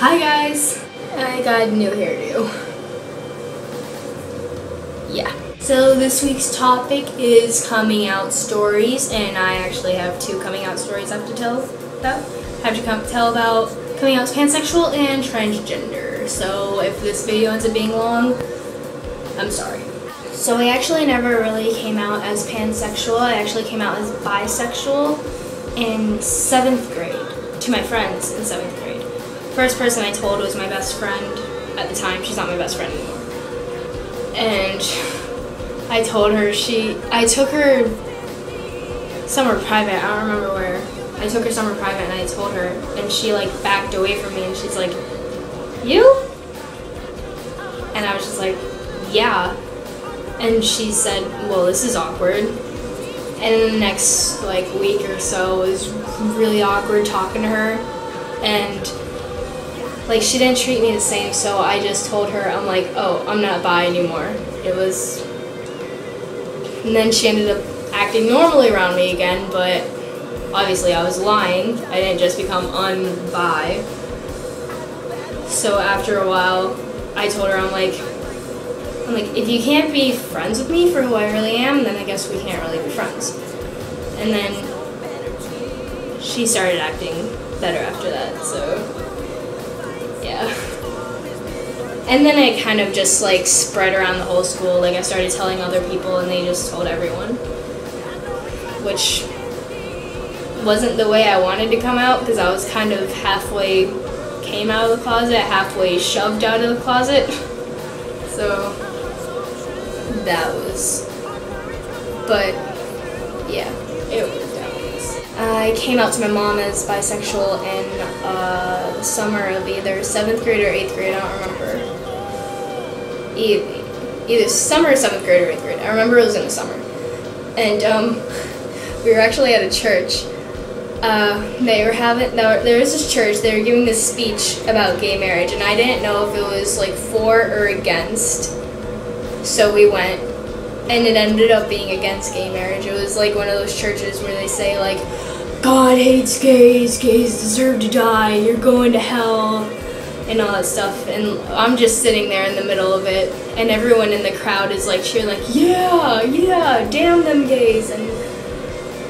Hi guys! I got a new hairdo. Yeah. So this week's topic is coming out stories, and I actually have two coming out stories I have to tell about. I have to tell about coming out as pansexual and transgender. So if this video ends up being long, I'm sorry. So I actually never really came out as pansexual. I actually came out as bisexual in 7th grade to my friends in 7th grade. First person I told was my best friend at the time. She's not my best friend anymore. And I told her, I took her somewhere private, I don't remember where. I took her somewhere private and I told her, and she like backed away from me and she's like, "You?" And I was just like, "Yeah." And she said, "Well, this is awkward." And then the next like week or so was really awkward talking to her, and like she didn't treat me the same, so I just told her, I'm like, "Oh, I'm not bi anymore." And then she ended up acting normally around me again, but obviously I was lying. I didn't just become un-bi. So after a while, I told her, I'm like, if you can't be friends with me for who I really am, then I guess we can't really be friends. And then she started acting better after that, so yeah. And then it kind of just like spread around the whole school. Like I started telling other people and they just told everyone, which wasn't the way I wanted to come out, because I was kind of halfway came out of the closet, halfway shoved out of the closet. So that was, but yeah, it worked out. I came out to my mom as bisexual in the summer of either 7th grade or 8th grade, I don't remember. Either summer or 7th grade or 8th grade. I remember it was in the summer. And we were actually at a church. There was this church, they were giving this speech about gay marriage, and I didn't know if it was like for or against. So we went, and it ended up being against gay marriage. It was like one of those churches where they say like, "God hates gays, gays deserve to die, you're going to hell," and all that stuff. And I'm just sitting there in the middle of it, and everyone in the crowd is like cheering like, "Yeah, yeah, damn them gays." And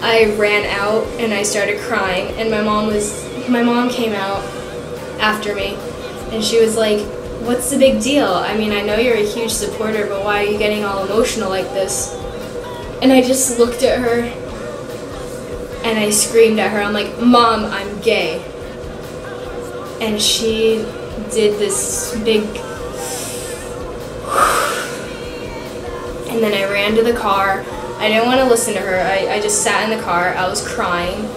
I ran out and I started crying, and my mom came out after me, and she was like, "What's the big deal? I mean, I know you're a huge supporter, but why are you getting all emotional like this?" And I just looked at her and I screamed at her. I'm like, "Mom, I'm gay." And she did this big, and then I ran to the car. I didn't want to listen to her. I just sat in the car. I was crying,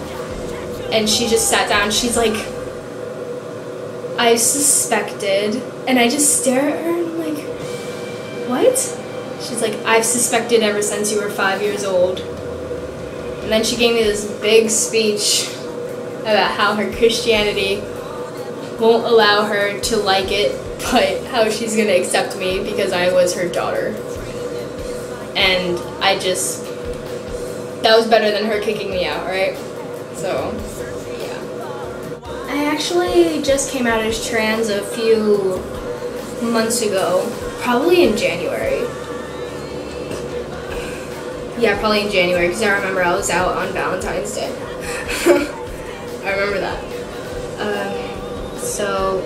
and she just sat down. She's like, "I suspected," and I just stare at her and I'm like, "What?" She's like, "I've suspected ever since you were 5 years old." And then she gave me this big speech about how her Christianity won't allow her to like it, but how she's gonna accept me because I was her daughter. And that was better than her kicking me out, right? So, yeah. I actually just came out as trans a few months ago, probably in January. Yeah, probably in January, because I remember I was out on Valentine's Day. I remember that. So,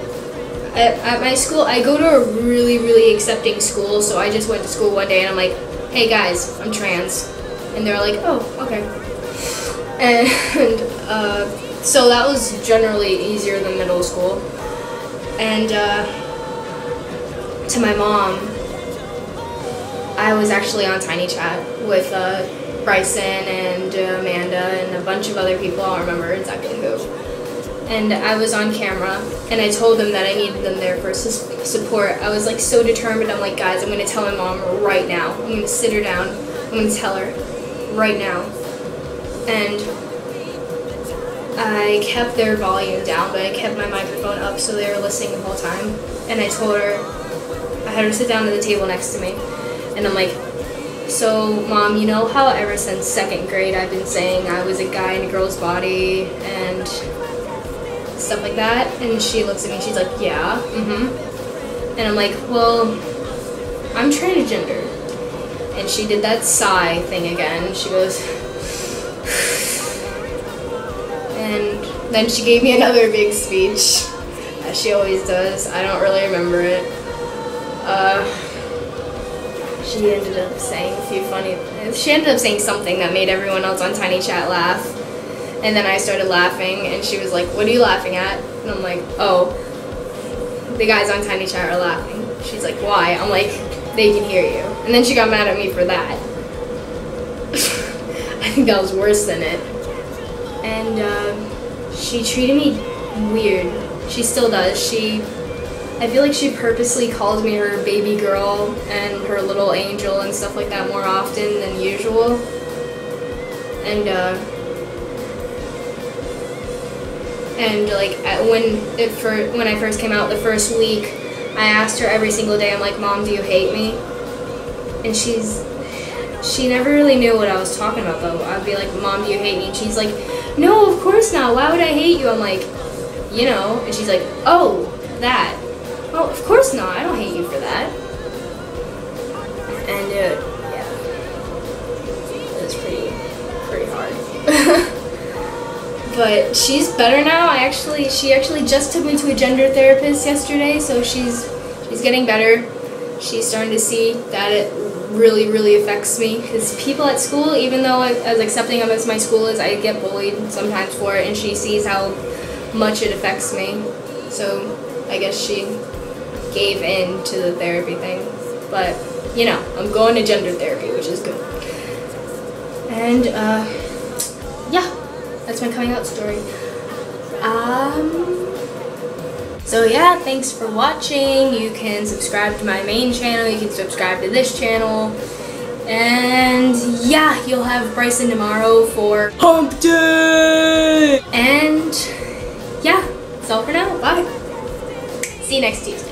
at my school, I go to a really, really accepting school, so I just went to school one day and I'm like, "Hey guys, I'm trans." And they're like, "Oh, okay." And so that was generally easier than middle school. And to my mom, I was actually on Tiny Chat with Bryson and Amanda and a bunch of other people. I don't remember exactly who. And I was on camera, and I told them that I needed them there for support. I was like so determined. I'm like, "Guys, I'm going to tell my mom right now. I'm going to sit her down. I'm going to tell her right now." And I kept their volume down, but I kept my microphone up so they were listening the whole time. And I told her, I had her sit down at the table next to me, and I'm like, "So, Mom, you know how ever since 2nd grade I've been saying I was a guy in a girl's body, and stuff like that. And she looks at me, she's like, yeah, And I'm like, well, I'm transgender. And she did that sigh thing again. She goes, and then she gave me another big speech, as she always does. I don't really remember it. She ended up saying she ended up saying something that made everyone else on Tiny Chat laugh. And then I started laughing, and she was like, what are you laughing at? And I'm like, oh, the guys on Tiny Chat are laughing. She's like, why? I'm like, they can hear you. And then she got mad at me for that. I think that was worse than it. And she treated me weird. She still does. I feel like she purposely calls me her baby girl and her little angel and stuff like that more often than usual. And like when I first came out the first week, I asked her every single day, I'm like, Mom, do you hate me? And she never really knew what I was talking about though. I'd be like, Mom, do you hate me? And she's like, no, of course not. Why would I hate you? I'm like, you know. And she's like, oh, that. Oh, of course not. I don't hate you for that. And yeah, it was pretty hard. But she's better now. She actually just took me to a gender therapist yesterday, so she's getting better. She's starting to see that it really, really affects me, because people at school, even though as accepting of as my school is, I get bullied sometimes for it, and she sees how much it affects me. So I guess she gave in to the therapy thing. But you know, I'm going to gender therapy, which is good. And yeah, that's my coming out story. So yeah, thanks for watching. You can subscribe to my main channel, you can subscribe to this channel, and yeah, you'll have Bryson tomorrow for Hump Day! And yeah, that's all for now. Bye. See you next Tuesday.